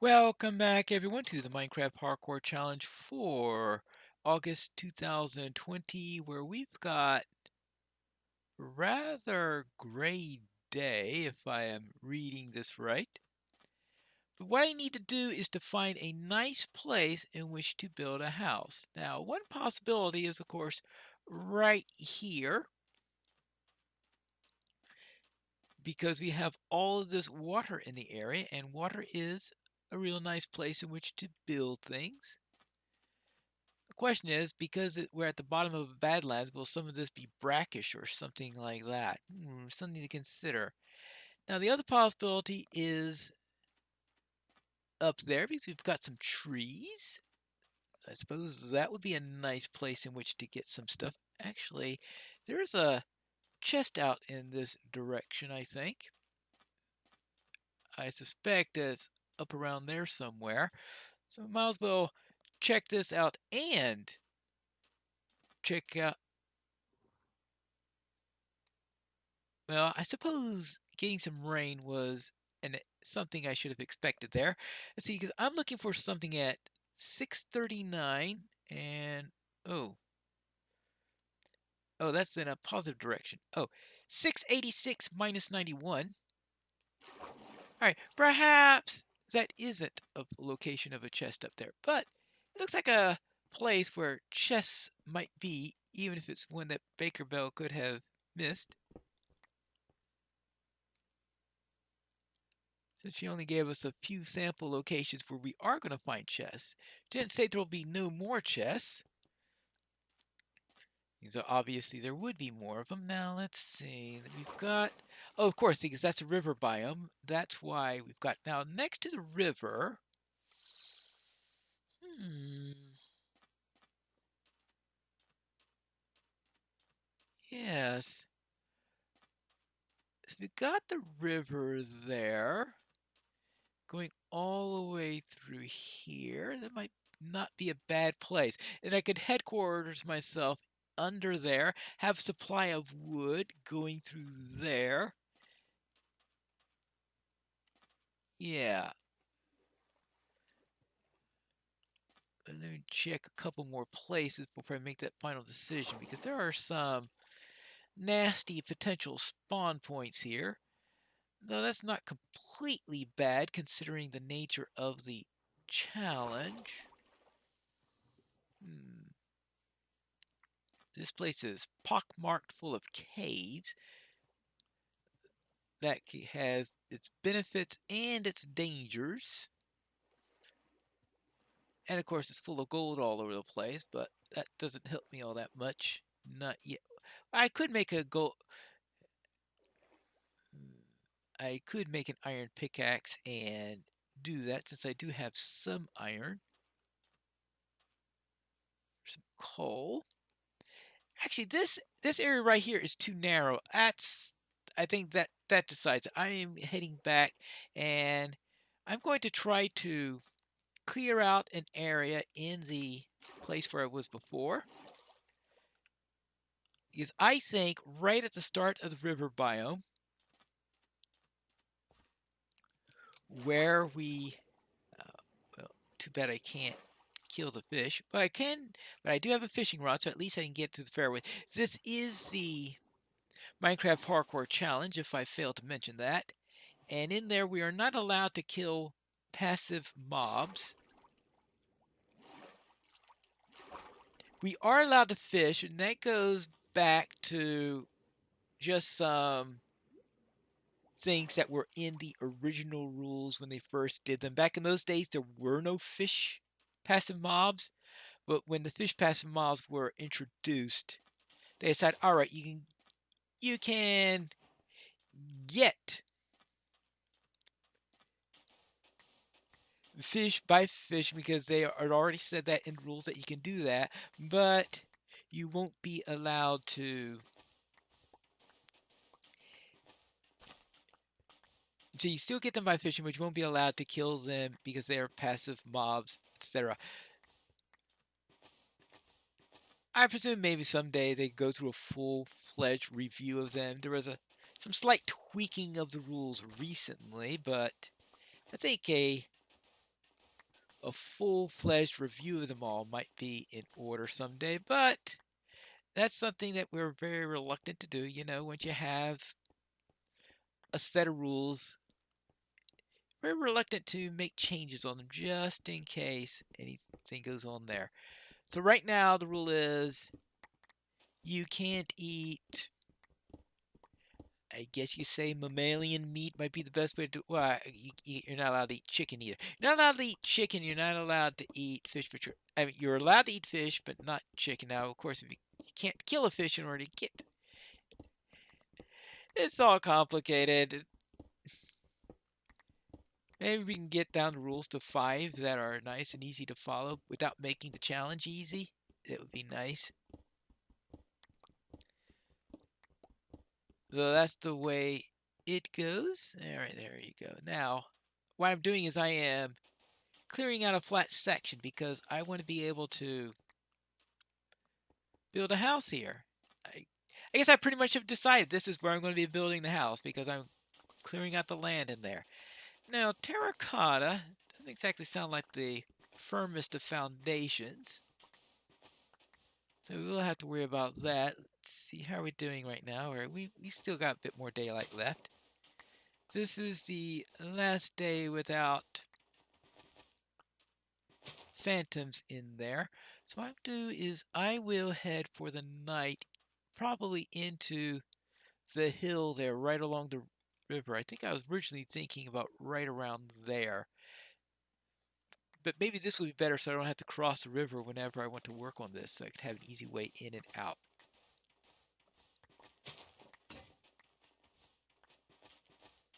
Welcome back, everyone, to the Minecraft Parkour Challenge for August 2020, where we've got a rather gray day, if I am reading this right. But what I need to do is to find a nice place in which to build a house. Now, one possibility is, of course, right here, because we have all of this water in the area, and water is a real nice place in which to build things. The question is, because we're at the bottom of a badlands, will some of this be brackish or something like that? Something to consider. Now, the other possibility is up there because we've got some trees. I suppose that would be a nice place in which to get some stuff. Actually, there's a chest out in this direction, I think. I suspect it's up around there somewhere. So might as well check this out and check out. Well, I suppose getting some rain was something I should have expected there. Let's see, because I'm looking for something at 639 and oh, oh, that's in a positive direction. Oh, 686 minus 91. All right, perhaps that isn't a location of a chest up there, but it looks like a place where chests might be, even if it's one that Baker Bell could have missed. Since she only gave us a few sample locations where we are going to find chests. She didn't say there will be no more chests. So obviously there would be more of them. Now let's see. We've got, oh, of course, because that's a river biome. That's why we've got, now next to the river, hmm, yes. So we've got the river there, going all the way through here. That might not be a bad place. And I could headquarters myself under there, have supply of wood going through there. Yeah. Let me check a couple more places before I make that final decision, because there are some nasty potential spawn points here. Though that's not completely bad considering the nature of the challenge. This place is pockmarked full of caves. That has its benefits and its dangers. And of course, it's full of gold all over the place, but that doesn't help me all that much. Not yet. I could make a gold. I could make an iron pickaxe and do that since I do have some iron. Some coal. Actually, this area right here is too narrow. I think that decides it. I am heading back, and I'm going to try to clear out an area in the place where I was before. Because I think right at the start of the river biome, where well, too bad I can't kill the fish, but I do have a fishing rod, so at least I can get to the fairway. This is the Minecraft Parkour Challenge, if I fail to mention that. And in there, we are not allowed to kill passive mobs. We are allowed to fish, and that goes back to just some things that were in the original rules when they first did them. Back in those days, there were no fish passive mobs, but when the fish passive mobs were introduced, they decided, all right, you can get fish by fish because they had already said that in rules that you can do that, but you won't be allowed to. So you still get them by fishing, but you won't be allowed to kill them because they are passive mobs, etc. I presume maybe someday they go through a full-fledged review of them. There was some slight tweaking of the rules recently, but I think a a full-fledged review of them all might be in order someday, but that's something that we're very reluctant to do. Once you have a set of rules, we're reluctant to make changes on them just in case anything goes on there. So right now the rule is you can't eat, I guess you say mammalian meat might be the best way to do. Well, you're not allowed to eat chicken either. You're not allowed to eat chicken. You're not allowed to eat fish, but you're allowed to eat fish, but not chicken. Now, of course, if you can't kill a fish in order to get, it's all complicated. Maybe we can get down the rules to 5 that are nice and easy to follow without making the challenge easy. It would be nice. So that's the way it goes. All right, there you go. Now, what I'm doing is I am clearing out a flat section because I want to be able to build a house here. I guess I pretty much have decided this is where I'm going to be building the house because I'm clearing out the land in there. Now, terracotta doesn't exactly sound like the firmest of foundations. So we'll have to worry about that. Let's see, how are we doing right now? We still got a bit more daylight left. This is the last day without phantoms in there. So what I'll do is I will head for the night probably into the hill there right along the river. I think I was originally thinking about right around there. But maybe this would be better so I don't have to cross the river whenever I want to work on this. So I could have an easy way in and out.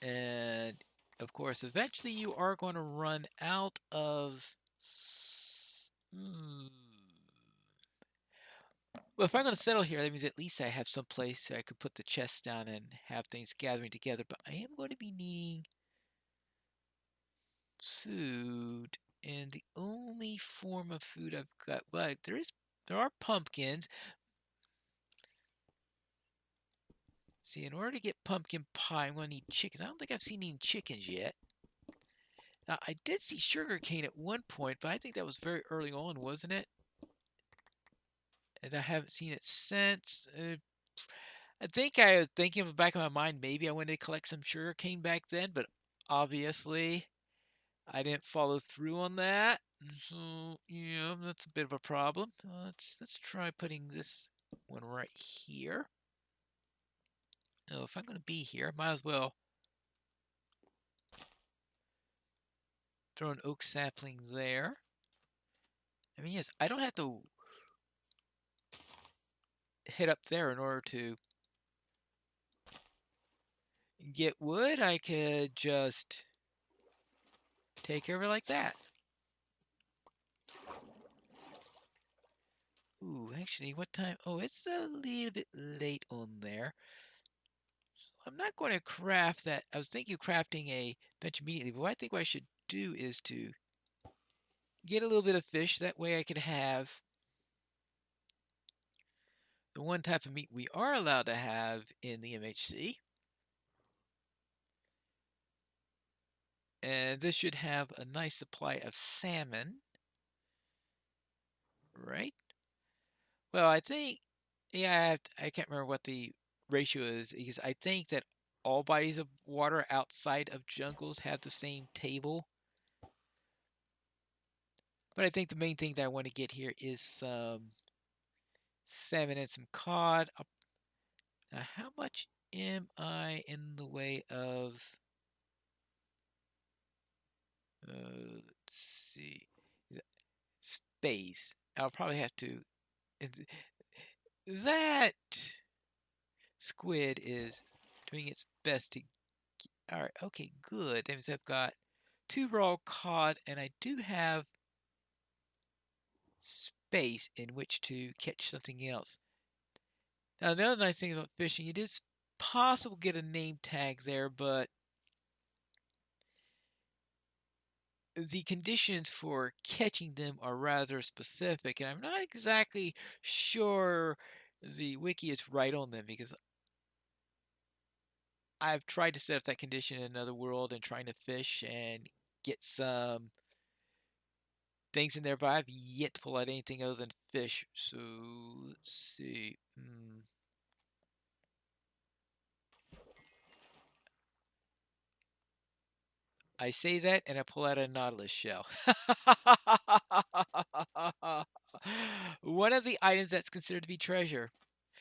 And of course, eventually you are going to run out of... Well, if I'm going to settle here, that means at least I have some place I could put the chests down and have things gathering together. But I am going to be needing food, and the only form of food I've got, well, there are pumpkins. See, in order to get pumpkin pie, I'm going to need chickens. I don't think I've seen any chickens yet. Now, I did see sugar cane at one point, but I think that was very early on, wasn't it? And I haven't seen it since. I think I was thinking in the back of my mind, maybe I wanted to collect some sugar cane back then, but obviously I didn't follow through on that. So, yeah, that's a bit of a problem. Let's try putting this one right here. Oh, if I'm going to be here, I might as well throw an oak sapling there. I mean, yes, I don't have to head up there in order to get wood. I could just take care of it like that. Ooh, actually, what time? Oh, it's a little bit late on there. I'm not going to craft that. I was thinking of crafting a bench immediately, but what I think what I should do is to get a little bit of fish. That way I could have the one type of meat we are allowed to have in the MHC. And this should have a nice supply of salmon. Right? Well, I think, yeah, I can't remember what the ratio is because I think that all bodies of water outside of jungles have the same table. But I think the main thing that I want to get here is some salmon and some cod. Now, how much am I in the way of... let's see. Space. I'll probably have to... That squid is doing its best to... Alright, okay, good. That means I've got 2 raw cod, and I do have space in which to catch something else. Now, the other nice thing about fishing, it is possible to get a name tag there, but the conditions for catching them are rather specific, and I'm not exactly sure the wiki is right on them because I've tried to set up that condition in another world and trying to fish and get some things in there, but I've yet to pull out anything other than fish. So let's see. I say that and I pull out a nautilus shell. One of the items that's considered to be treasure.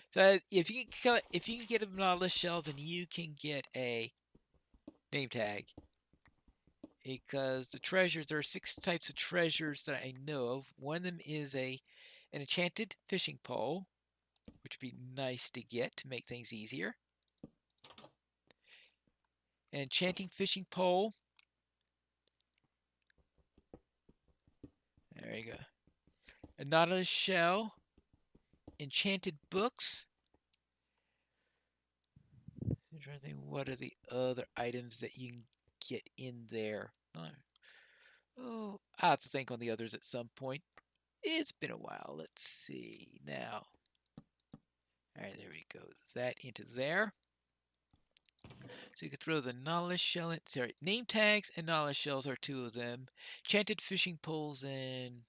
So if you can get a nautilus shell, then you can get a name tag. Because the treasures, there are 6 types of treasures that I know of. One of them is an enchanted fishing pole, which would be nice to get to make things easier. An enchanting fishing pole. There you go. A nautilus shell. Enchanted books. I'm trying to think, what are the other items that you can get in there? Oh, I'll have to think on the others at some point. It's been a while. Let's see now. All right, there we go. That into there. So you can throw the nautilus shell in. Sorry, name tags and nautilus shells are 2 of them. Enchanted fishing poles and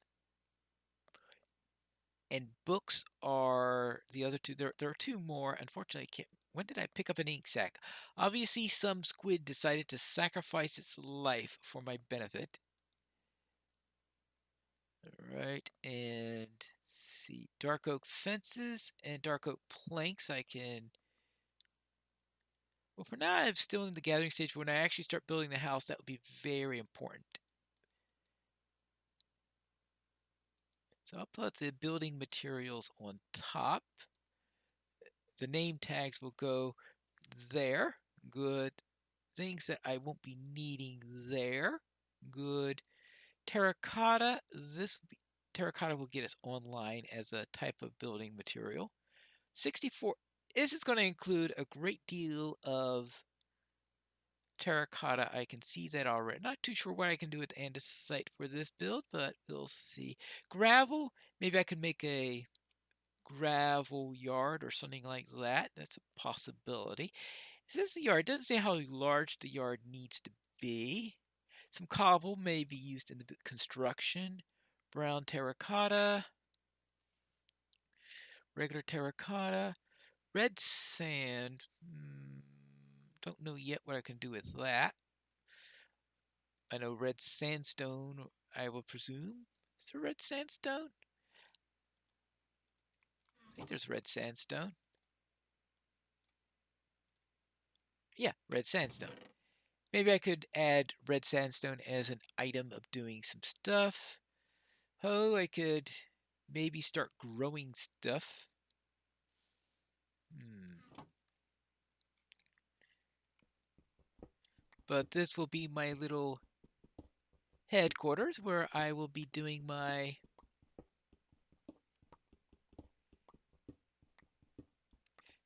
books are the other 2. There are 2 more. Unfortunately, I can't. When did I pick up an ink sac? Obviously, some squid decided to sacrifice its life for my benefit. Alright, and see, dark oak fences and dark oak planks I can... Well, for now, I'm still in the gathering stage. When I actually start building the house, that would be very important. So I'll put the building materials on top. The name tags will go there. Good. Things that I won't be needing there. Good. Terracotta. Terracotta will get us online as a type of building material. 64. This is going to include a great deal of terracotta. I can see that already. Not too sure what I can do with andesite for this build, but we'll see. Gravel. Maybe I could make a gravel yard or something like that. That's a possibility. It says the yard. It doesn't say how large the yard needs to be. Some cobble may be used in the construction. Brown terracotta. Regular terracotta. Red sand. Don't know yet what I can do with that. I know red sandstone, I will presume. Is there red sandstone? I think there's red sandstone. Yeah, red sandstone. Maybe I could add red sandstone as an item of doing some stuff. Oh, I could maybe start growing stuff. But this will be my little headquarters where I will be doing my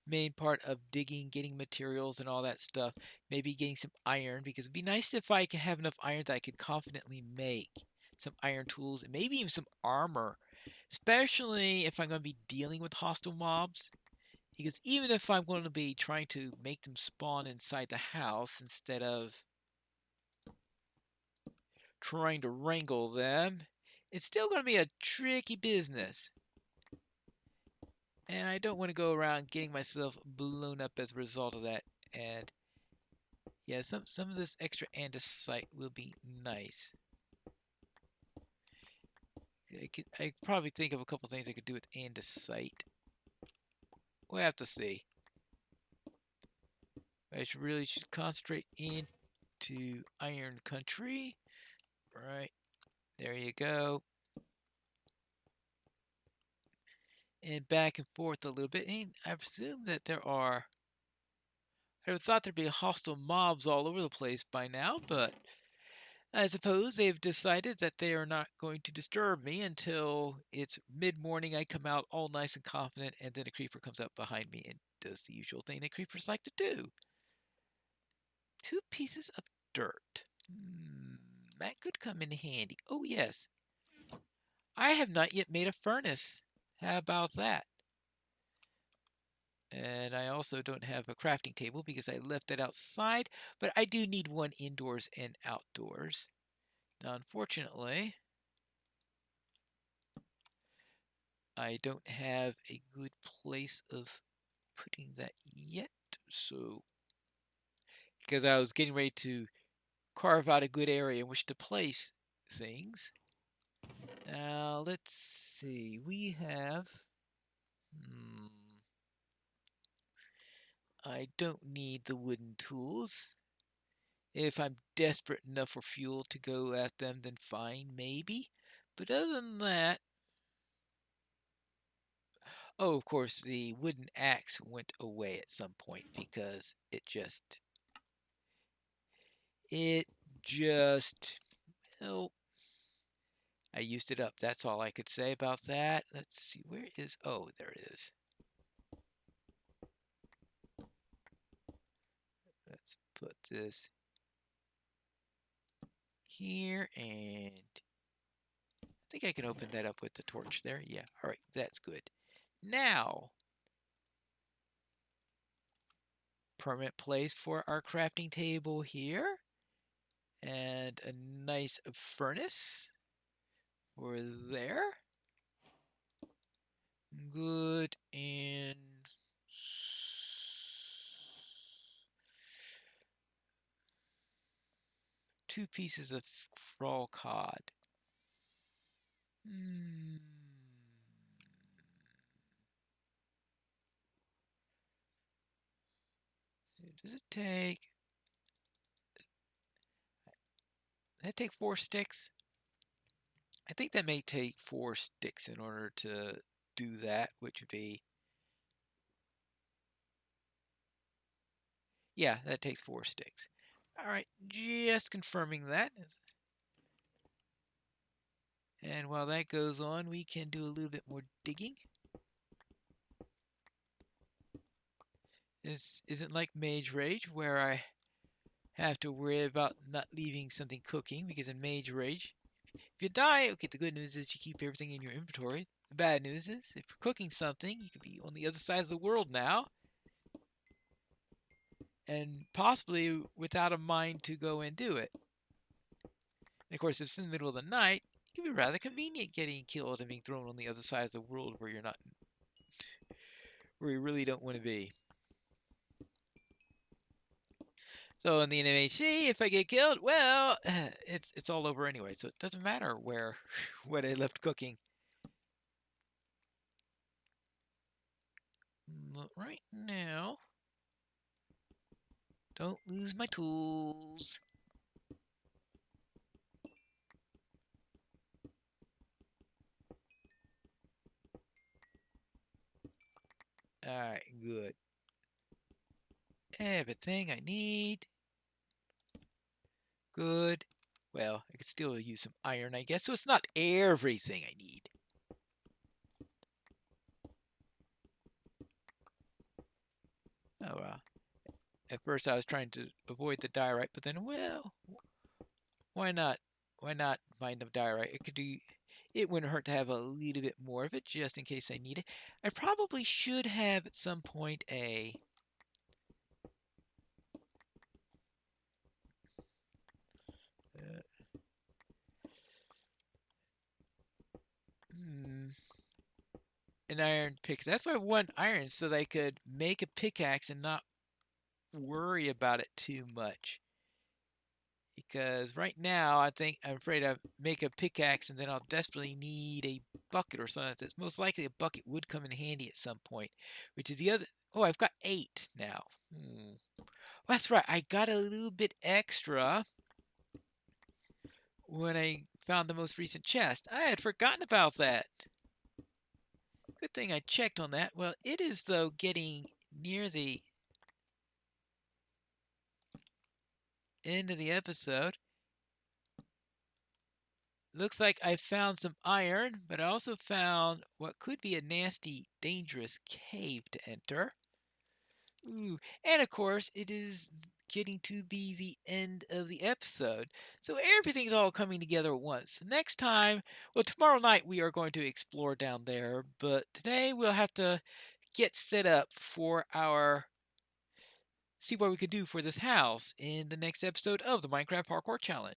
main part of digging, getting materials and all that stuff. Maybe getting some iron, because it'd be nice if I can have enough iron that I could confidently make some iron tools and maybe even some armor, especially if I'm going to be dealing with hostile mobs. Because even if I'm going to be trying to make them spawn inside the house instead of trying to wrangle them, it's still going to be a tricky business. And I don't want to go around getting myself blown up as a result of that. And yeah, some of this extra andesite will be nice. I could probably think of a couple things I could do with andesite. We'll have to see. I really should concentrate into iron country. Right. There you go. And back and forth a little bit. And I presume that there are... I would have thought there'd be hostile mobs all over the place by now, but I suppose they've decided that they are not going to disturb me until it's mid-morning. I come out all nice and confident, and then a creeper comes up behind me and does the usual thing that creepers like to do. 2 pieces of dirt. That could come in handy. Oh, yes. I have not yet made a furnace. How about that? And I also don't have a crafting table because I left that outside, but I do need one indoors and outdoors. Now, unfortunately, I don't have a good place of putting that yet, so because I was getting ready to carve out a good area in which to place things. Now let's see. We have. I don't need the wooden tools. If I'm desperate enough for fuel to go at them, then fine, maybe. But other than that, oh, of course, the wooden axe went away at some point because it just, well, I used it up. That's all I could say about that. Let's see, where is, oh, there it is. Let's put this here, and I think I can open that up with the torch there. Yeah, all right, that's good. Now, permanent place for our crafting table here, and a nice furnace for there. Good, and two pieces of raw cod. So does it take? Does that take 4 sticks? I think that may take 4 sticks in order to do that, which would be, yeah, that takes 4 sticks. All right, just confirming that. And while that goes on, we can do a little bit more digging. This isn't like Mage Rage, where I have to worry about not leaving something cooking, because in Mage Rage, if you die, okay, the good news is you keep everything in your inventory. The bad news is, if you're cooking something, you could be on the other side of the world now, and possibly without a mind to go and do it. And of course, if it's in the middle of the night, it can be rather convenient getting killed and being thrown on the other side of the world where you're not, where you really don't want to be. So in the MHC, if I get killed, well, it's all over anyway. So it doesn't matter where what I left cooking. But right now, don't lose my tools. Alright, good. Everything I need. Good. Well, I could still use some iron, I guess. So it's not everything I need. Oh, well. At first I was trying to avoid the diorite, but then, well, why not? Why not mine the diorite? It could do. It wouldn't hurt to have a little bit more of it, just in case I need it. I probably should have at some point a an iron pick. That's why I want iron, so that I could make a pickaxe and not worry about it too much. Because right now, I'm afraid I make a pickaxe and then I'll desperately need a bucket or something. It's most likely a bucket would come in handy at some point, which is the other. Oh, I've got 8 now. Well, that's right. I got a little bit extra when I found the most recent chest. I had forgotten about that. Good thing I checked on that. Well, it is, though, getting near the end of the episode. Looks like I found some iron, but I also found what could be a nasty, dangerous cave to enter. Ooh, and of course, it is getting to be the end of the episode. So everything's all coming together at once. Next time, well, tomorrow night we are going to explore down there, but today we'll have to get set up for see what we could do for this house in the next episode of the Minecraft Parkour Challenge.